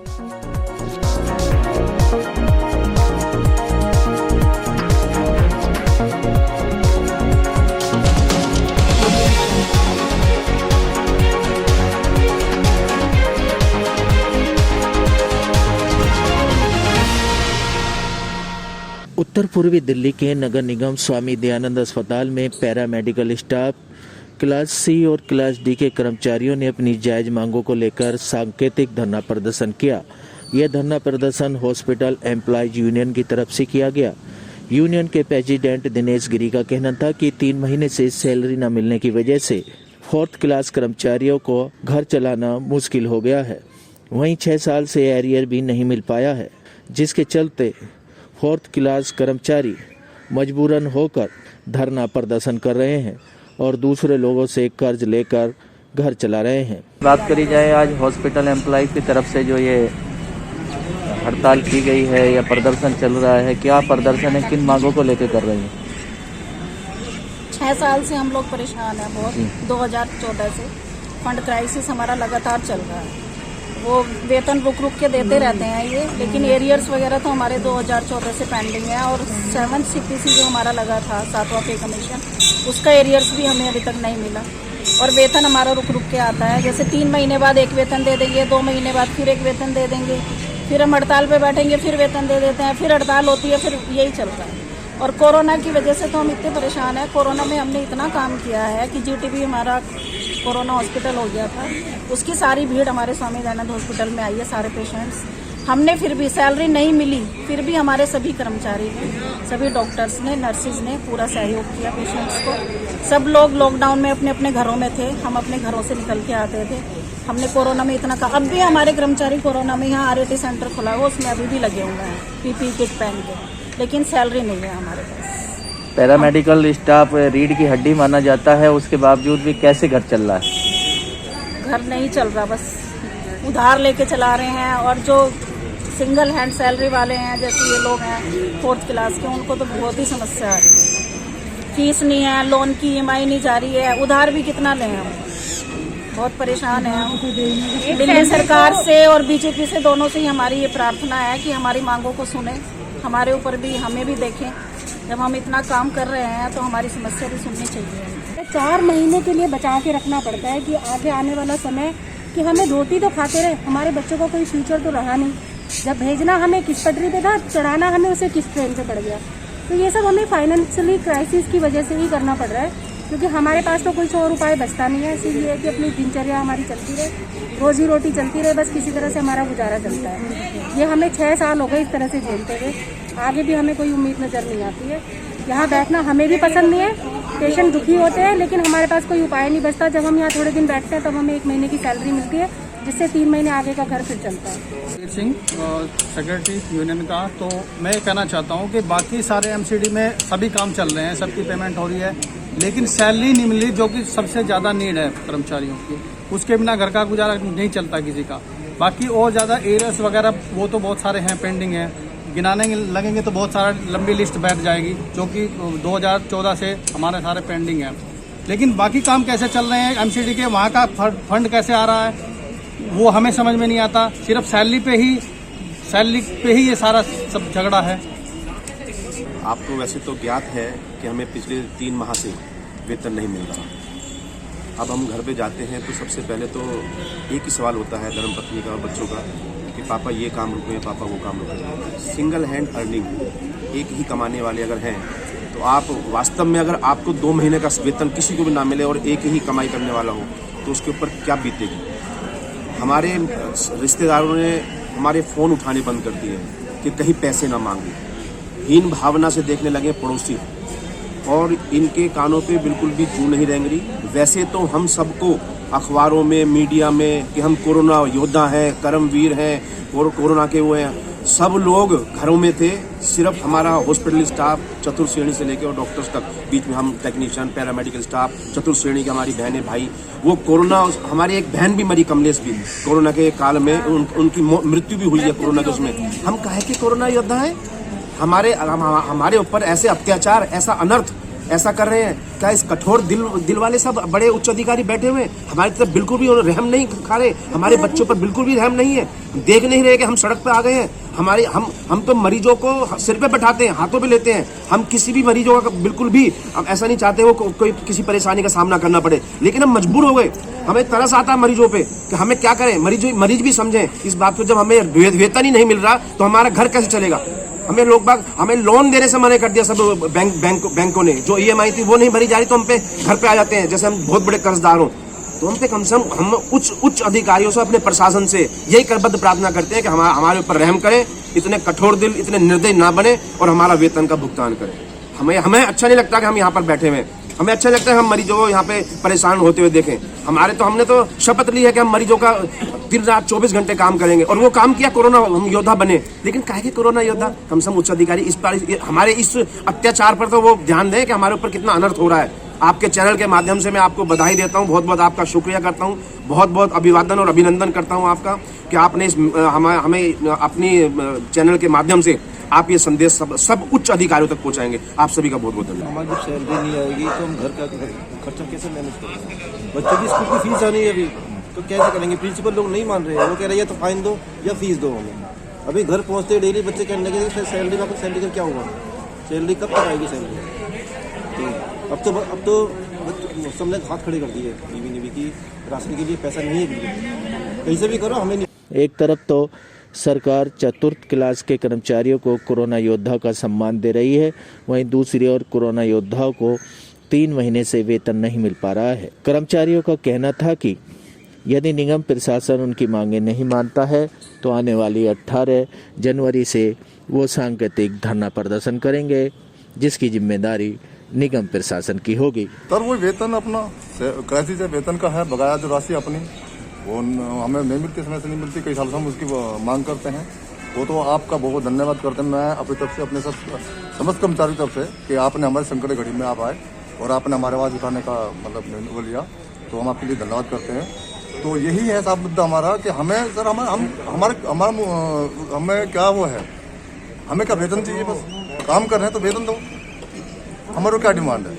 उत्तर पूर्वी दिल्ली के नगर निगम स्वामी दयानंद अस्पताल में पैरामेडिकल स्टाफ क्लास सी और क्लास डी के कर्मचारियों ने अपनी जायज मांगों को लेकर सांकेतिक धरना प्रदर्शन किया। यह धरना प्रदर्शन हॉस्पिटल एम्प्लॉयज यूनियन की तरफ से किया गया। यूनियन के प्रेसिडेंट दिनेश गिरी का कहना था कि 3 महीने से सैलरी न मिलने की वजह से 4th क्लास कर्मचारियों को घर चलाना मुश्किल हो गया है। वहीं 6 साल से एरियर भी नहीं मिल पाया है, जिसके चलते 4th क्लास कर्मचारी मजबूरन होकर धरना प्रदर्शन कर रहे हैं और दूसरे लोगों से कर्ज लेकर घर चला रहे हैं। बात करी जाए आज हॉस्पिटल एम्प्लॉय की तरफ से जो ये हड़ताल की गई है या प्रदर्शन चल रहा है, क्या प्रदर्शन है, किन मांगों को लेकर कर रहे हैं? 6 साल से हम लोग परेशान हैं बहुत। 2014 से फंड क्राइसिस हमारा लगातार चल रहा है। वो वेतन रुक रुक के देते रहते हैं ये, लेकिन एरियर्स वगैरह तो हमारे 2014 से पेंडिंग है। और 7th CPC जो हमारा लगा था 7वां पे कमीशन, उसका एरियर्स भी हमें अभी तक नहीं मिला। और वेतन हमारा रुक रुक के आता है, जैसे 3 महीने बाद एक वेतन दे देंगे, 2 महीने बाद फिर एक वेतन दे देंगे, फिर हम हड़ताल पे बैठेंगे, फिर वेतन दे देते हैं, फिर हड़ताल होती है, फिर यही चल रहा है। और कोरोना की वजह से तो हम इतने परेशान हैं। कोरोना में हमने इतना काम किया है कि GTB हमारा कोरोना हॉस्पिटल हो गया था, उसकी सारी भीड़ हमारे स्वामी दयानंद हॉस्पिटल में आई है, सारे पेशेंट्स। हमने फिर भी सैलरी नहीं मिली, फिर भी हमारे सभी कर्मचारी ने, सभी डॉक्टर्स ने, नर्सिस ने पूरा सहयोग किया पेशेंट्स को। सब लोग लॉकडाउन में अपने अपने घरों में थे, हम अपने घरों से निकल के आते थे। हमने कोरोना में इतना अब भी हमारे कर्मचारी कोरोना में यहाँ RAT सेंटर खुला हुआ, उसमें अभी भी लगे हुए हैं PPE किट पहन के, लेकिन सैलरी नहीं है हमारे पास। पैरामेडिकल स्टाफ रीढ़ की हड्डी माना जाता है, उसके बावजूद भी कैसे घर चल रहा है? घर नहीं चल रहा, बस उधार लेके चला रहे हैं। और जो सिंगल हैंड सैलरी वाले हैं, जैसे ये लोग हैं 4th क्लास के, उनको तो बहुत ही समस्या आ रही है। फीस नहीं है, लोन की EMI नहीं जा रही है, उधार भी कितना लें हम, बहुत परेशान है हम। दिल्ली सरकार से और BJP से, दोनों से ही हमारी ये प्रार्थना है कि हमारी मांगों को सुने, हमारे ऊपर भी, हमें भी देखें। जब हम इतना काम कर रहे हैं तो हमारी समस्या भी सुननी चाहिए। 4 महीने के लिए बचा के रखना पड़ता है कि आगे आने वाला समय कि हमें रोटी तो खाते रहे, हमारे बच्चों का कोई फ्यूचर तो रहा नहीं। जब भेजना हमें किस पटरी पे था, चढ़ाना हमें उसे किस ट्रेन पे पड़ गया। तो ये सब हमें फाइनेंशियली क्राइसिस की वजह से ही करना पड़ रहा है, क्योंकि हमारे पास तो कोई और उपाय बचता नहीं है। इसीलिए कि अपनी दिनचर्या हमारी चलती रहे, रोजी रोटी चलती रहे, बस किसी तरह से हमारा गुजारा चलता है। ये हमें 6 साल हो गए इस तरह से झेलते हुए, आगे भी हमें कोई उम्मीद नजर नहीं आती है। यहाँ बैठना हमें भी पसंद नहीं है, पेशेंट दुखी होते हैं, लेकिन हमारे पास कोई उपाय नहीं बचता। जब हम यहाँ थोड़े दिन बैठते हैं तब हमें 1 महीने की सैलरी मिलती है, जिससे 3 महीने आगे का घर फिर चलता है। सिंह सेक्रेटरी यूनियन का। तो मैं ये कहना चाहता हूँ कि बाकी सारे MCD में सभी काम चल रहे हैं, सबकी पेमेंट हो रही है, लेकिन सैलरी नहीं मिली, जो कि सबसे ज़्यादा नीड है कर्मचारियों की। उसके बिना घर का गुजारा नहीं चलता किसी का। बाकी और ज़्यादा एरियर्स वगैरह वो तो बहुत सारे हैं, पेंडिंग है, गिनाने लगेंगे तो बहुत सारा लंबी लिस्ट बैठ जाएगी, जो कि 2014 से हमारे सारे पेंडिंग है। लेकिन बाकी काम कैसे चल रहे हैं MCD के, वहाँ का फंड कैसे आ रहा है वो हमें समझ में नहीं आता। सिर्फ सैलरी पे ही ये सारा सब झगड़ा है। आपको वैसे तो ज्ञात है कि हमें पिछले 3 माह से वेतन नहीं मिल रहा। अब हम घर पे जाते हैं तो सबसे पहले तो एक ही सवाल होता है धर्मपत्नी का और बच्चों का कि पापा ये काम रुके, पापा वो काम रुके। सिंगल हैंड अर्निंग, एक ही कमाने वाले अगर हैं तो आप वास्तव में, अगर आपको 2 महीने का वेतन किसी को भी ना मिले और एक ही कमाई करने वाला हो तो उसके ऊपर क्या बीतेगी। हमारे रिश्तेदारों ने हमारे फ़ोन उठाने बंद कर दिए कि कहीं पैसे ना मांगे, हीन भावना से देखने लगे पड़ोसी, और इनके कानों पे बिल्कुल भी जू नहीं रेंग रही। वैसे तो हम सबको अखबारों में, मीडिया में कि हम कोरोना योद्धा हैं, कर्मवीर हैं और कोरोना के वो हैं, सब लोग घरों में थे। सिर्फ हमारा हॉस्पिटल स्टाफ चतुर्थ श्रेणी से लेकर और डॉक्टर्स तक, बीच में हम टेक्नीशियन, पैरामेडिकल स्टाफ, चतुर्थ श्रेणी की हमारी बहनें भाई, वो कोरोना, हमारी एक बहन भी मरी, कमलेश भी, कोरोना के काल में उनकी मृत्यु भी हुई है कोरोना के उसमें। हम काहे के कोरोना योद्धा हैं? हमारे ऊपर ऐसे अत्याचार, ऐसा अनर्थ ऐसा कर रहे हैं? क्या इस कठोर दिल वाले सब बड़े उच्च अधिकारी बैठे हुए हैं? हमारी तरफ बिल्कुल भी रहम नहीं खा रहे, हमारे बच्चों पर बिल्कुल भी रहम नहीं है। देख नहीं रहे कि हम सड़क पे आ गए हैं। हम तो मरीजों को सिर पे बैठाते हैं, हाथों पे लेते हैं। हम किसी भी मरीजों का बिल्कुल भी ऐसा नहीं चाहते वो कोई किसी परेशानी का सामना करना पड़े, लेकिन हम मजबूर हो गए। हमें तरस आता है मरीजों पे कि हमें क्या करें। मरीज भी समझें इस बात को, जब हमें वेतन ही नहीं मिल रहा तो हमारा घर कैसे चलेगा। हमें लोन देने से मना कर दिया सब बैंकों ने। जो EMI थी वो नहीं भरी जा रही तो हम पे घर पे आ जाते हैं जैसे हम बहुत बड़े कर्जदार हों। तो हम पे कम से कम हम उच्च अधिकारियों से, अपने प्रशासन से यही करबद्ध प्रार्थना करते हैं कि हमारे ऊपर रहम करें, इतने कठोर दिल, इतने निर्दयी ना बने और हमारा वेतन का भुगतान करें। हमें अच्छा नहीं लगता कि हम यहाँ पर बैठे हुए हैं। हमें अच्छा लगता है हम मरीजों को यहाँ पे परेशान होते हुए देखें। हमने तो शपथ ली है कि हम मरीजों का दिन रात 24 घंटे काम करेंगे, और वो काम किया। कोरोना हम योद्धा बने, लेकिन काहे के कोरोना योद्धा? कम से कम उच्च अधिकारी इस पर, हमारे इस अत्याचार पर तो वो ध्यान दें कि हमारे ऊपर कितना अनर्थ हो रहा है। आपके चैनल के माध्यम से मैं आपको बधाई देता हूँ, बहुत बहुत आपका शुक्रिया करता हूँ, बहुत बहुत अभिवादन और अभिनंदन करता हूँ आपका कि आपने हमें अपनी चैनल के माध्यम से आप ये संदेश सब उच्च अधिकारियों तक पहुंचाएंगे। आप सभी का बहुत बहुत धन्यवाद। हमारी जब सैलरी नहीं आएगी तो हम घर का खर्चा कैसे मैनेज करेंगे? बच्चों की स्कूल की फीस आनी है अभी, तो कैसे करेंगे? प्रिंसिपल लोग नहीं मान रहे हैं, वो कह रहे हैं या तो फाइन दो या फीस दो हमें। अभी घर पहुंचते डेली बच्चे कहने लगे फिर सैलरी का क्या हुआ? सैलरी कब तक आएगी सैलरी? तो अब तो सबने हाथ खड़े कर दिए बीवी की, राशन के लिए पैसा नहीं है, कहीं से भी करो हमें नहीं। एक तरफ तो सरकार चतुर्थ क्लास के कर्मचारियों को कोरोना योद्धा का सम्मान दे रही है, वहीं दूसरी ओर कोरोना योद्धाओं को 3 महीने से वेतन नहीं मिल पा रहा है। कर्मचारियों का कहना था कि यदि निगम प्रशासन उनकी मांगें नहीं मानता है तो आने वाली 18 जनवरी से वो सांकेतिक धरना प्रदर्शन करेंगे, जिसकी जिम्मेदारी निगम प्रशासन की होगी। सर वो वेतन अपना कैसी से वेतन का है, बकाया जो राशि अपनी वो हमें नहीं मिलती, समय से नहीं मिलती, कई सालों से हम उसकी मांग करते हैं। वो तो आपका बहुत धन्यवाद करते हैं मैं अपनी तरफ से, अपने सब समस्त कर्मचारियों की तरफ से, कि आपने हमारे संकट घड़ी में आप आए और आपने हमारे आवाज़ उठाने का मतलब वो लिया, तो हम आपके लिए धन्यवाद करते हैं। तो यही है साफ मुद्दा हमारा कि हमें सर हमें क्या वो है, हमें क्या वेतन चाहिए, बस काम कर रहे हैं तो वेतन दो। हमारा क्या डिमांड है?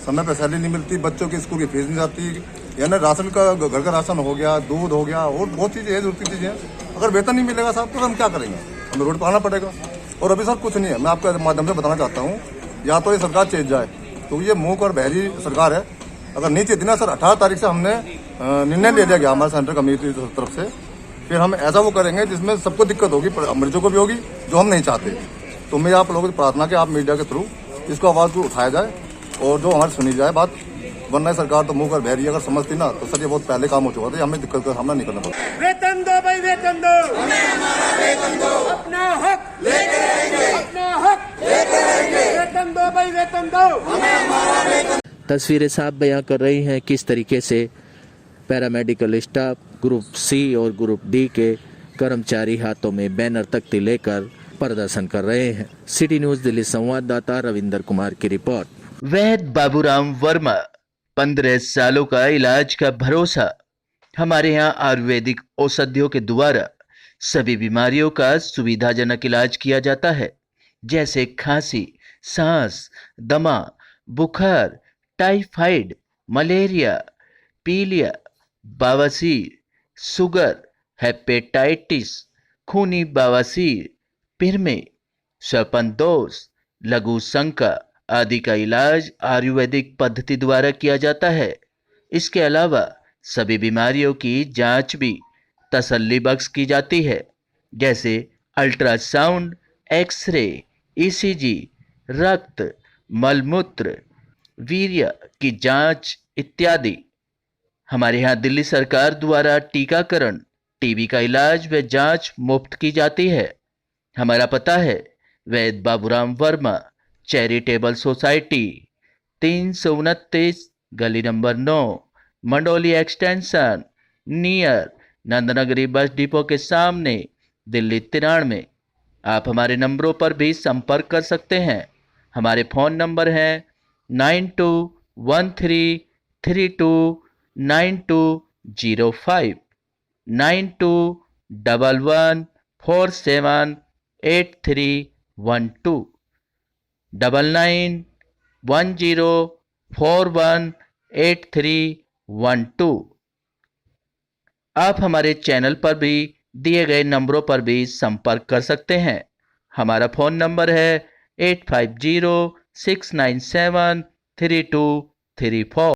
समय पर सैलरी नहीं मिलती, बच्चों की स्कूल की फीस नहीं जाती, यानी राशन का, घर का राशन हो गया, दूध हो गया और बहुत चीज़ें हैं, जरूरती चीज़ें हैं। अगर वेतन नहीं मिलेगा साहब तो हम क्या करेंगे? हमें रोड पर आना पड़ेगा। और अभी सर कुछ नहीं है, मैं आपके माध्यम से बताना चाहता हूँ, या तो ये सरकार चेंज जाए, तो ये मूक और बहरी सरकार है। अगर नहीं चेती ना सर, 18 तारीख से हमने निर्णय ले लिया गया हमारे सेंट्रल कमेटी की तरफ से, फिर हम ऐसा वो करेंगे जिसमें सबको दिक्कत होगी, मरीजों को भी होगी, जो हम नहीं चाहते। तो मैं आप लोगों की प्रार्थना कि आप मीडिया के थ्रू इसको आवाज़ को उठाया जाए और जो हमारी सुनी जाए बात, वरना सरकार तो मुंह कर बहरी अगर समझती ना तो सर ये बहुत पहले काम हो चुका था, हमें दिक्कत का सामना नहीं करना पड़ता। वेतन दो भाई, वेतन दो, हमें हमारा वेतन दो, अपना हक लेके रहेंगे, अपना हक लेके रहेंगे। वेतन दो भाई, वेतन दो, हमें हमारा वेतन। तस्वीरें साफ बयां कर रही हैं किस तरीके से पैरामेडिकल स्टाफ ग्रुप C और ग्रुप D के कर्मचारी हाथों में बैनर तख्ती लेकर प्रदर्शन कर रहे हैं। सिटी न्यूज दिल्ली संवाददाता रविंदर कुमार की रिपोर्ट। वैद्य बाबूराम वर्मा, 15 सालों का इलाज का भरोसा। हमारे यहाँ आयुर्वेदिक औषधियों के द्वारा सभी बीमारियों का सुविधाजनक इलाज किया जाता है, जैसे खांसी, सांस, दमा, बुखार, टाइफाइड, मलेरिया, पीलिया, बवासीर, शुगर, हेपेटाइटिस, खूनी बवासीर, पिरमे, श्वपनदोष, लघु शंका आदि का इलाज आयुर्वेदिक पद्धति द्वारा किया जाता है। इसके अलावा सभी बीमारियों की जांच भी तसल्ली बख्श की जाती है, जैसे अल्ट्रासाउंड, एक्सरे, ECG, रक्त, मलमूत्र, वीर्य की जांच इत्यादि। हमारे यहाँ दिल्ली सरकार द्वारा टीकाकरण, टीबी का इलाज व जांच मुफ्त की जाती है। हमारा पता है वैद्य बाबूराम वर्मा चैरिटेबल सोसाइटी, 329 गली number 9, Mandoli extension, near Nand Nagri bus depot के सामने, दिल्ली 93। आप हमारे नंबरों पर भी संपर्क कर सकते हैं। हमारे फ़ोन नंबर हैं 9213329205, 9211478312, 99 10418312। आप हमारे चैनल पर भी दिए गए नंबरों पर भी संपर्क कर सकते हैं। हमारा फ़ोन नंबर है 8506973234।